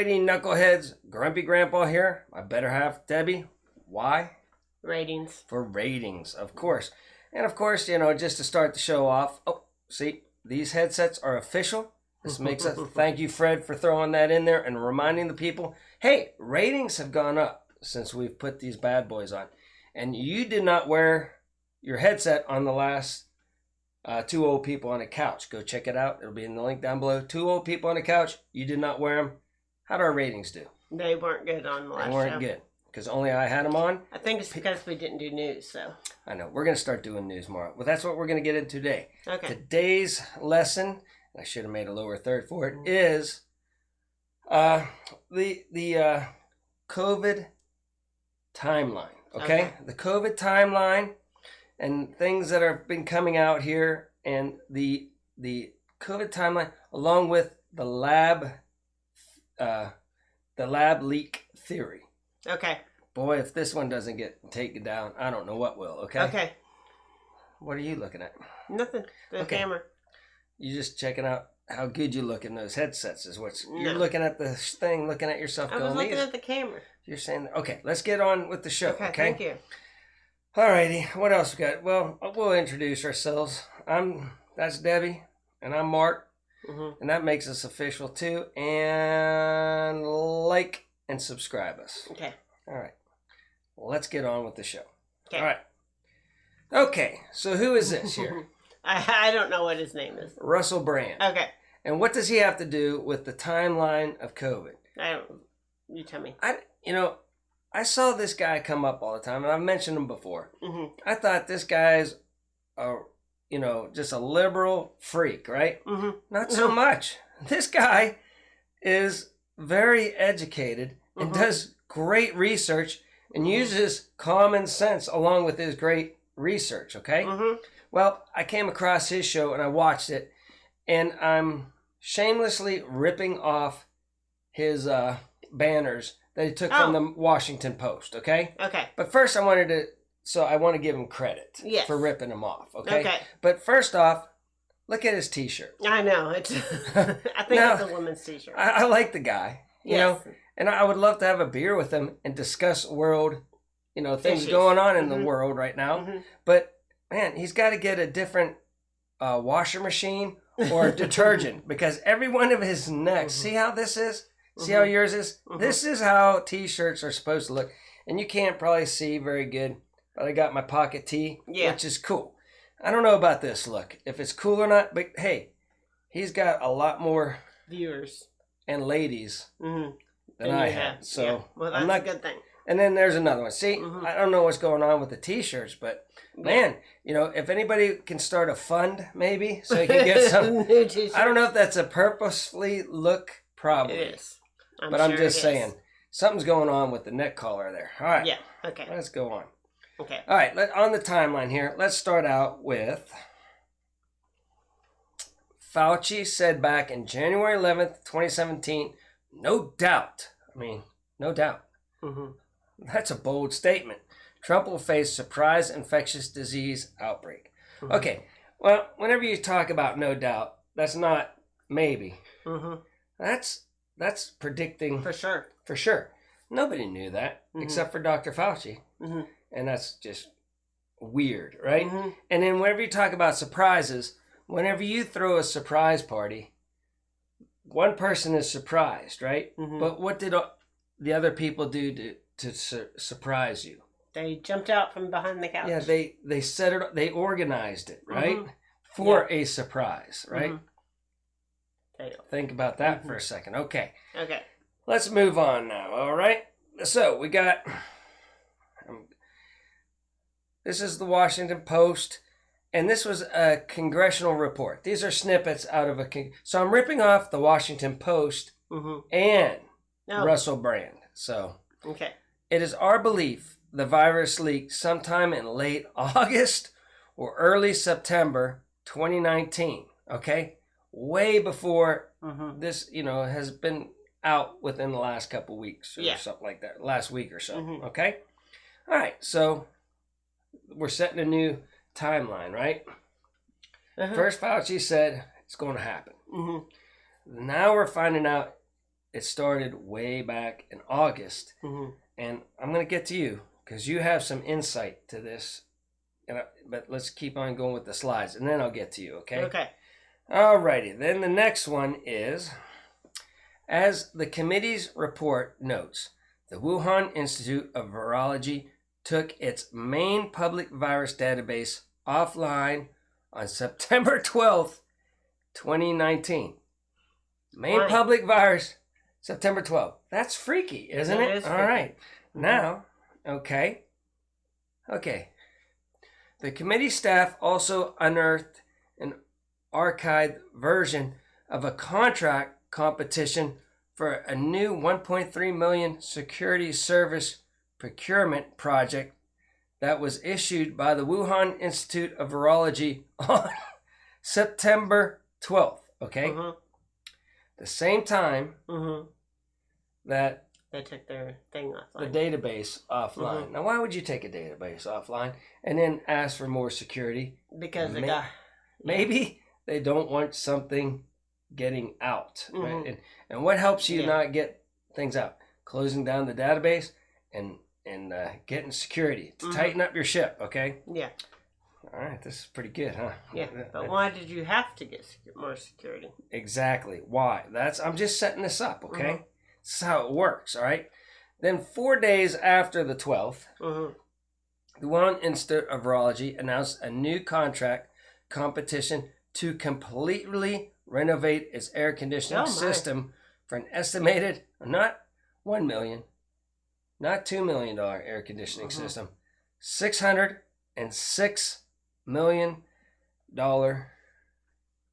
righty, knuckleheads. Grumpy Grandpa here. My better half, Debbie. Why? Ratings. For ratings, of course. And of course, just to start the show off. Oh, see, these headsets are official. This makes us thank you, Fred, for throwing that in there and reminding the people, hey, ratings have gone up since we've put these bad boys on. And you did not wear your headset on the last Two Old People on a Couch. Go check it out. It'll be in the link down below. Two Old People on a Couch. You did not wear them. How did our ratings do? They weren't good on the last show. They weren't good because only I had them on. I think it's because we didn't do news, so. I know. We're going to start doing news more. Well, that's what we're going to get into today. Okay. Today's lesson, I should have made a lower third for it, is the COVID timeline. Okay? The COVID timeline and things that have been coming out here, and the COVID timeline, along with the lab leak theory. Okay. Boy, if this one doesn't get taken down, I don't know what will. Okay. Okay. What are you looking at? Nothing. The camera. You just checking out how good you look in those headsets is what's. You're looking at the thing, looking at yourself. I was looking at the camera. You're saying, okay, let's get on with the show. Okay. Thank you. Alrighty, what else we got? Well, we'll introduce ourselves. That's Debbie, and I'm Mark, and that makes us official too. And like and subscribe us. Okay. All right. Well, let's get on with the show. Okay. All right. Okay, so who is this here? I don't know what his name is. Russell Brand. Okay. And what does he have to do with the timeline of COVID? I don't. You tell me. I saw this guy come up all the time, and I've mentioned him before. Mm-hmm. I thought this guy's, just a liberal freak, right? Mm-hmm. Not so much. This guy is very educated and does great research and uses common sense along with his great research, okay? Mm-hmm. Well, I came across his show and I watched it, and I'm shamelessly ripping off his banners that he took from the Washington Post, okay? Okay. But first I want to give him credit for ripping them off, okay? Okay. But first off, look at his t-shirt. I know. It's. I think it's a woman's t-shirt. I like the guy, you know, and I would love to have a beer with him and discuss world, things going on in the world right now. Mm-hmm. But, man, he's got to get a different washer machine or detergent because every one of his necks, see how this is? See how yours is? This is how t-shirts are supposed to look. And you can't probably see very good, but I got my pocket tee, which is cool. I don't know about this look, if it's cool or not, but hey, he's got a lot more viewers and ladies than I had. So well, that's a good thing. And then there's another one. See, I don't know what's going on with the t-shirts, but man, if anybody can start a fund maybe so you can get some new t-shirts. I don't know if that's a purposefully look, probably. It is. I'm just saying, something's going on with the neck collar there. All right. Yeah, okay. Let's go on. Okay. All right, on the timeline here, let's start out with Fauci said back in January 11th, 2017, no doubt. That's a bold statement. Trump will face surprise infectious disease outbreak. Okay, well, whenever you talk about no doubt, that's not maybe. That's predicting. For sure. For sure. Nobody knew that except for Dr. Fauci. And that's just weird, right? And then whenever you talk about surprises, whenever you throw a surprise party, one person is surprised, right? But what did the other people do to surprise you? They jumped out from behind the couch. Yeah, they set it. They organized it, right? For a surprise, right? Think about that for a second. Okay. Let's move on now, all right? So we got... This is the Washington Post, and this was a congressional report. These are snippets out of so I'm ripping off the Washington Post and Russell Brand. So it is our belief the virus leaked sometime in late August or early September 2019. Okay, way before this, has been out within the last couple weeks or something like that. Last week or so. Okay, all right. So we're setting a new timeline, right? First, Fauci said it's going to happen. Now we're finding out it started way back in August. And I'm going to get to you because you have some insight to this. But let's keep on going with the slides, and then I'll get to you, okay? Okay. Alrighty. Then the next one is, as the committee's report notes, the Wuhan Institute of Virology took its main public virus database offline on September 12th, 2019. Main public virus, September 12th. That's freaky, isn't it? Is All freaky. right. Now, okay. The committee staff also unearthed an archived version of a contract competition for a new 1.3 million security service procurement project that was issued by the Wuhan Institute of Virology on September 12th, okay? The same time that they took their thing offline. the database offline. Now, why would you take a database offline and then ask for more security? Because maybe they don't want something getting out, right? And what helps you not get things out? Closing down the database and getting security to tighten up your ship, okay? Yeah. All right, this is pretty good, huh? Yeah, but why did you have to get more security? Exactly. Why? I'm just setting this up, okay? This is how it works, all right? Then 4 days after the 12th, the Wuhan Institute of Virology announced a new contract competition to completely renovate its air conditioning system for an estimated, not $1 million, not $2 million air conditioning system, $606 million.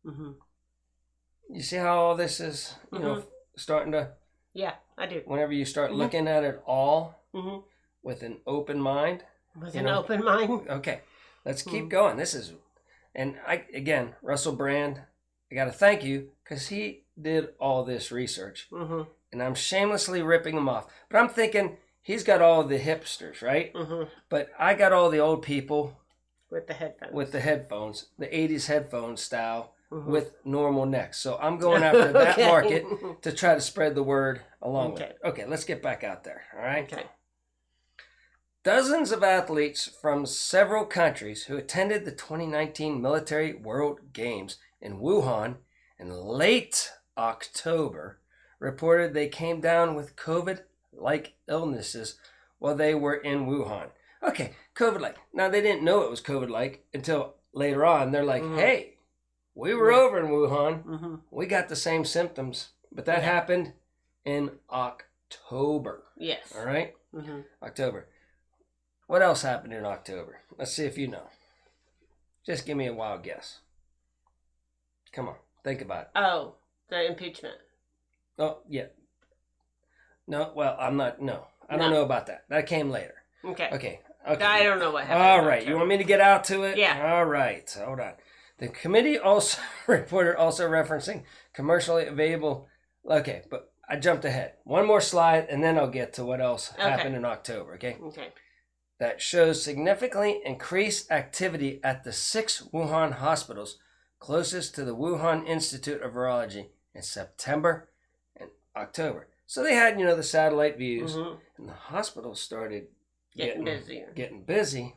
You see how all this is, you know, starting to... Yeah, I do. Whenever you start looking at it all with an open mind. With an open mind. Okay, let's keep going. This is, and Russell Brand, I got to thank you because he did all this research. And I'm shamelessly ripping him off. But I'm thinking he's got all the hipsters, right? But I got all the old people. With the headphones. With the headphones, the 80s headphone style. With normal necks. So I'm going after that market to try to spread the word along with it. Okay, let's get back out there. All right? Okay. Dozens of athletes from several countries who attended the 2019 Military World Games in Wuhan in late October reported they came down with COVID-like illnesses while they were in Wuhan. Okay, COVID-like. Now, they didn't know it was COVID-like until later on. They're like, hey, we were over in Wuhan. We got the same symptoms, but that happened in October. Yes. All right? October. What else happened in October? Let's see if you know. Just give me a wild guess. Come on. Think about it. Oh, the impeachment. Oh, yeah. No, well, I'm not. No. I don't know about that. That came later. Okay. I don't know what happened. All right. You want me to get out to it? Yeah. All right. Hold on. The committee also reported referencing commercially available. Okay, but I jumped ahead. One more slide, and then I'll get to what else happened in October. Okay. That shows significantly increased activity at the 6 Wuhan hospitals closest to the Wuhan Institute of Virology in September and October. So they had, the satellite views, and the hospitals started getting busy.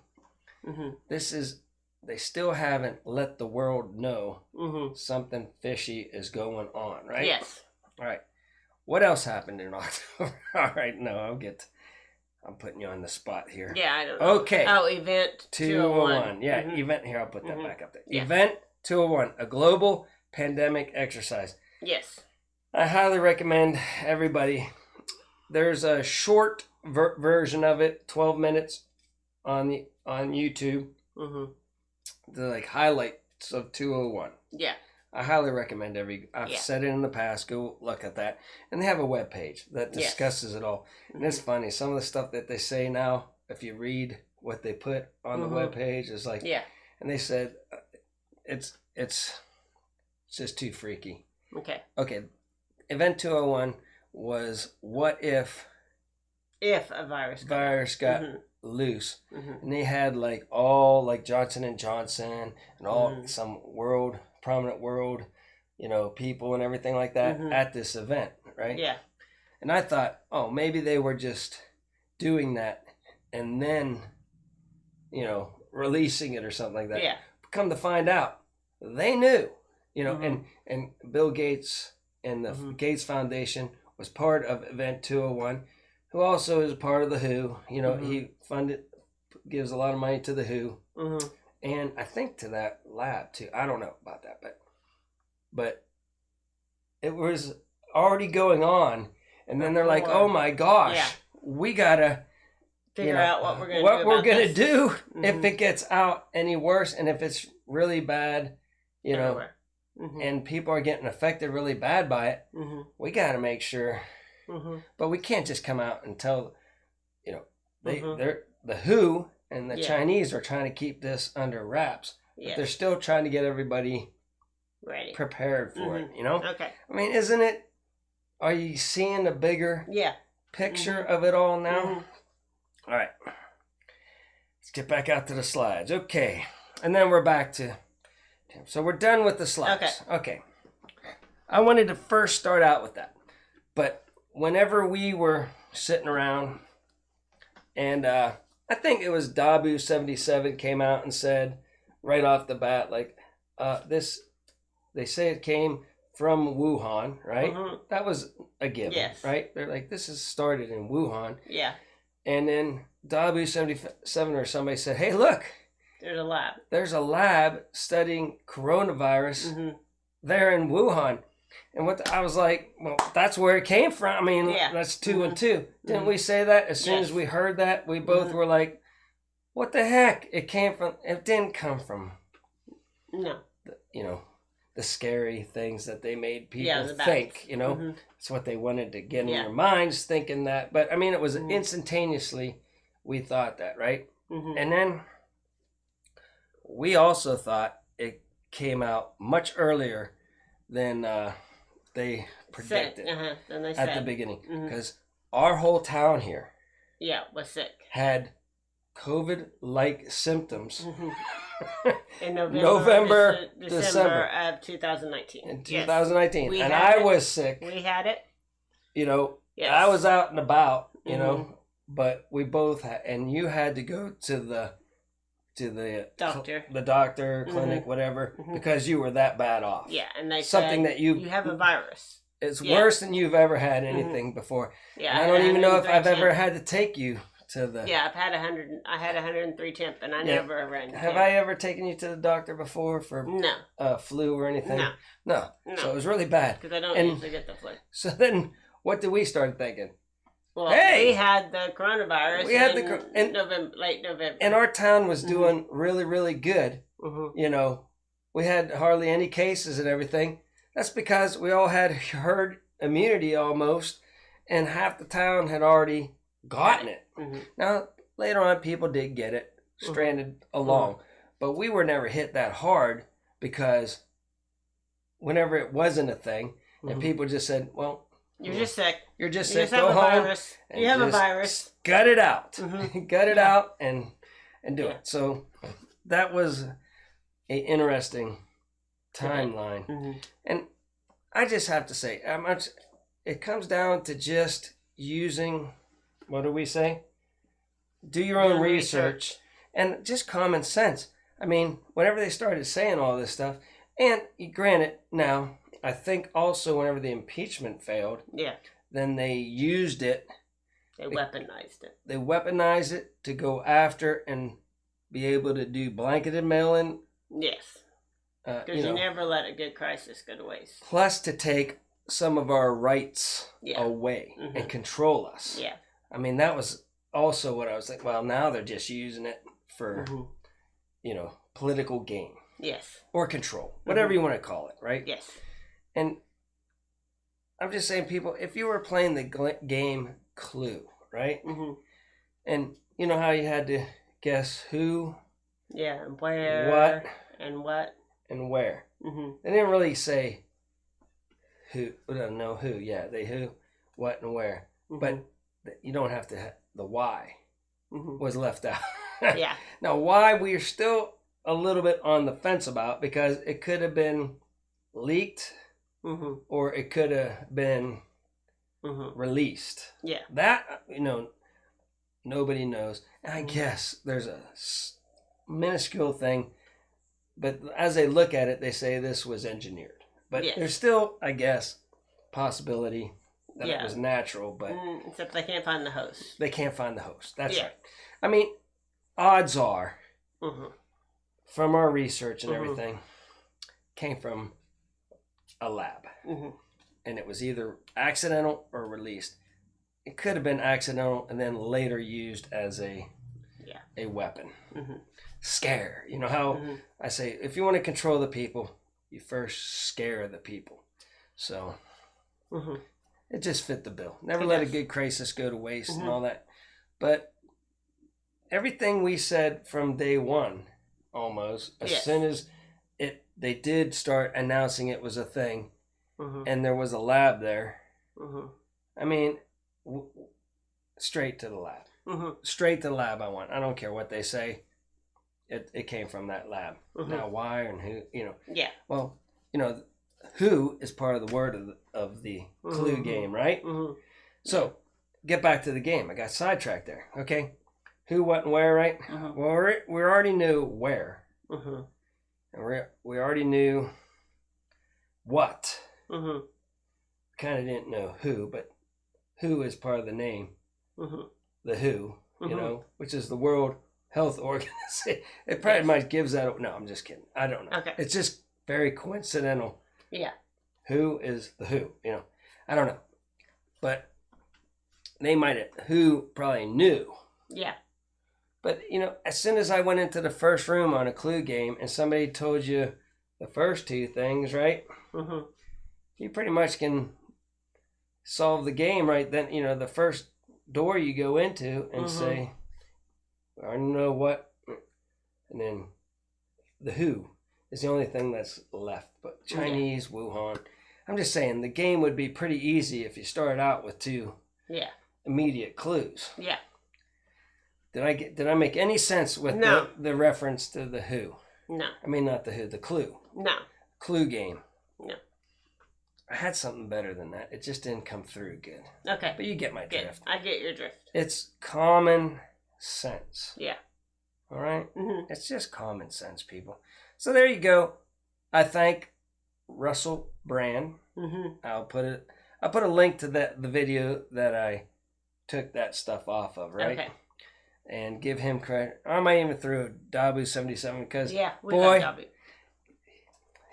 They still haven't let the world know something fishy is going on, right? Yes. All right. What else happened in October? All right, I'm putting you on the spot here. Yeah, I don't know. Okay. Oh, Event 201. Yeah, Event, here, I'll put that back up there. Yeah. Event 201, a global pandemic exercise. Yes. I highly recommend everybody. There's a short version of it, 12 minutes on YouTube. The highlights of 201. Yeah. I highly recommend I've said it in the past, go look at that. And they have a webpage that discusses it all. And it's funny, some of the stuff that they say now, if you read what they put on the webpage, is like, and they said, it's just too freaky. Okay. Event 201 was what if a virus got loose, and they had all Johnson & Johnson and all some prominent world, people and everything like that at this event, right? Yeah. And I thought, oh, maybe they were just doing that and then, releasing it or something like that. Yeah. Come to find out, they knew, and Bill Gates and the Gates Foundation was part of Event 201, who also is part of the WHO. He gives a lot of money to the WHO, and I think to that lab too. I don't know about that, but it was already going on, and then they're like, "Oh my gosh, we gotta figure out what we're gonna do if it gets out any worse, and if it's really bad, and people are getting affected really bad by it. We got to make sure." But we can't just come out and tell, they're the WHO and the Chinese are trying to keep this under wraps. Yes. But they're still trying to get everybody ready, prepared for it. Okay. I mean, isn't it? Are you seeing the bigger picture of it all now? All right. Let's get back out to the slides. Okay. And then we're back to. So we're done with the slides. Okay. I wanted to first start out with that. But whenever we were sitting around, and I think it was Dabu77 came out and said right off the bat, like, they say it came from Wuhan, right? That was a given, right? They're like, this is started in Wuhan. Yeah. And then Dabu77 or somebody said, hey, look. There's a lab studying coronavirus there in Wuhan. And I was like, well, that's where it came from. I mean, that's 2 and 2. Didn't we say that? As soon as we heard that, we both were like, what the heck? It didn't come from, the scary things that they made people think, It's what they wanted to get in their minds thinking that. But, I mean, it was instantaneously we thought that, right? And then we also thought it came out much earlier than they predicted at the beginning. Because our whole town here was sick. Had COVID-like symptoms in November, December of 2019. In 2019. Yes. And I was sick. We had it. I was out and about, but we both had, and you had to go to the doctor, clinic, whatever, because you were that bad off. Yeah, and they said that you have a virus. It's worse than you've ever had anything before. Yeah, and I don't even know if I've ever had to take you to the. Yeah, I had 103 temp, and I never ran. Have I ever taken you to the doctor before for flu or anything? No. So it was really bad. Because I don't usually get the flu. So then, what did we start thinking? Well, we had the coronavirus in late November. And our town was doing really, really good. We had hardly any cases and everything. That's because we all had herd immunity almost, and half the town had already gotten it. Now, later on, people did get it, stranded along. But we were never hit that hard because whenever it wasn't a thing, and people just said, well, you're just sick. You're just sick. Go home. You have a virus. Gut it out. Gut it out and do it. So that was an interesting timeline. And I just have to say, it comes down to just using, what do we say? Do your own research and just common sense. I mean, whenever they started saying all this stuff, and granted, now, I think also whenever the impeachment failed, then they used it. They weaponized it. They weaponized it to go after and be able to do blanketed mail-in. Yes. Because you never let a good crisis go to waste. Plus to take some of our rights away and control us. Yeah. I mean, that was also what I was like, well, now they're just using it for, political gain. Yes. Or control. Whatever you want to call it, right? Yes. And I'm just saying, people, if you were playing the game Clue, right? And you know how you had to guess who? Yeah, and where? What? And where. They didn't really say who. We don't know who. Yeah, they who, what, and where. But you don't have to. The why was left out. Yeah. Now, why we're still a little bit on the fence about, because it could have been leaked, or it could have been released. Yeah. That, nobody knows. And I guess there's a minuscule thing, but as they look at it, they say this was engineered. But there's still, I guess, possibility that it was natural. But except they can't find the host. They can't find the host. That's right. I mean, odds are, from our research and everything, came from a lab. And it was either accidental or released. It could have been accidental and then later used as a weapon. Scare. You know how I say, if you want to control the people, you first scare the people. So it just fit the bill. Never let a good crisis go to waste and all that. But everything we said from day one, almost, as soon as they did start announcing it was a thing, and there was a lab there. I mean, straight to the lab. Straight to the lab I want. I don't care what they say. It came from that lab. Now why and who, Yeah. Well, who is part of the word of the clue game, right? So, get back to the game. I got sidetracked there. Okay? Who, what, and where, right? Well, we already knew where. And we already knew what. Kind of didn't know who, but who is part of the name. The WHO, which is the World Health Organization. It pretty much gives that. No, I'm just kidding. I don't know. Okay. It's just very coincidental. Yeah. Who is the WHO? I don't know. But they might have, who probably knew. Yeah. But, as soon as I went into the first room on a clue game and somebody told you the first two things, right? You pretty much can solve the game right then. The first door you go into and say, I don't know what, and then the who is the only thing that's left. But Chinese, Wuhan. I'm just saying the game would be pretty easy if you started out with two immediate clues. Yeah. Did I make any sense with the reference to the who? No. I mean, not the who, the clue. No. Clue game. No. I had something better than that. It just didn't come through good. Okay. But you get my drift. I get your drift. It's common sense. Yeah. All right? It's just common sense, people. So there you go. I thank Russell Brand. I'll put a link to the video that I took that stuff off of, right? Okay. And give him credit. I might even throw Dabu77 because boy, love Dabu.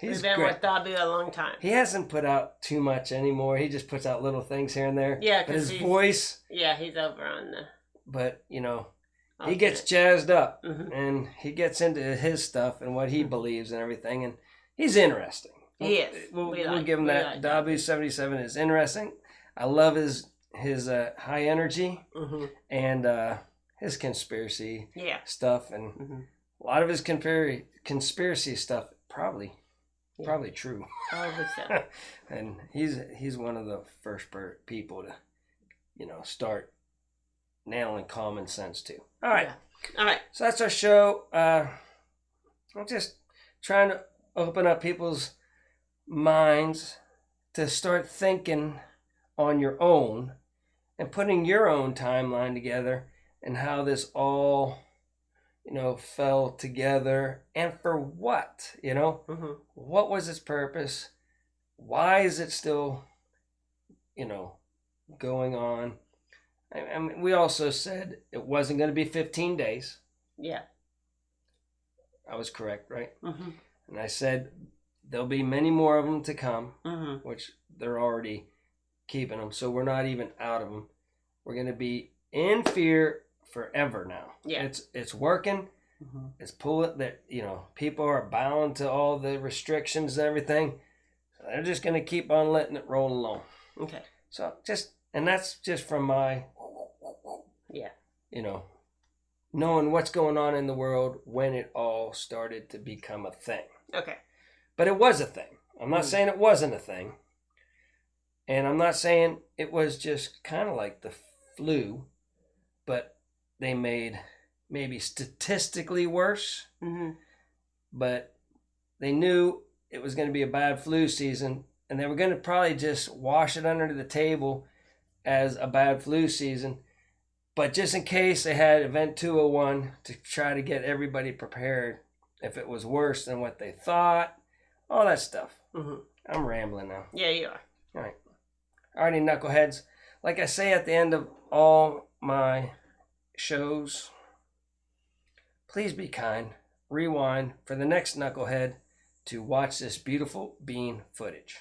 We've been great. With Dabu a long time. He hasn't put out too much anymore. He just puts out little things here and there. Yeah, but his voice. Yeah, he's over on the. But he gets jazzed up and he gets into his stuff and what he believes and everything, and he's interesting. He is. We'll give him that. Dabu77 is interesting. I love his high energy and his conspiracy stuff, and a lot of his conspiracy stuff probably true. So. And he's one of the first people to start nailing common sense too. All right. All right. So that's our show. I'm just trying to open up people's minds to start thinking on your own and putting your own timeline together and how this all, fell together and for what, What was its purpose? Why is it still, going on? I mean, we also said it wasn't going to be 15 days. Yeah. I was correct, right? And I said there'll be many more of them to come, which they're already keeping them. So we're not even out of them. We're going to be in fear forever now. Yeah. It's working. It's pulling that, people are bound to all the restrictions and everything. So they're just going to keep on letting it roll along. Okay. So and that's just from my, knowing what's going on in the world when it all started to become a thing. Okay. But it was a thing. I'm not saying it wasn't a thing. And I'm not saying it was just kind of like the flu, but they made maybe statistically worse. But they knew it was going to be a bad flu season, and they were going to probably just wash it under the table as a bad flu season. But just in case, they had Event 201 to try to get everybody prepared if it was worse than what they thought. All that stuff. I'm rambling now. Yeah, you are. All right. Alrighty, knuckleheads. Like I say at the end of all my shows, please be kind. Rewind for the next knucklehead to watch this beautiful bean footage.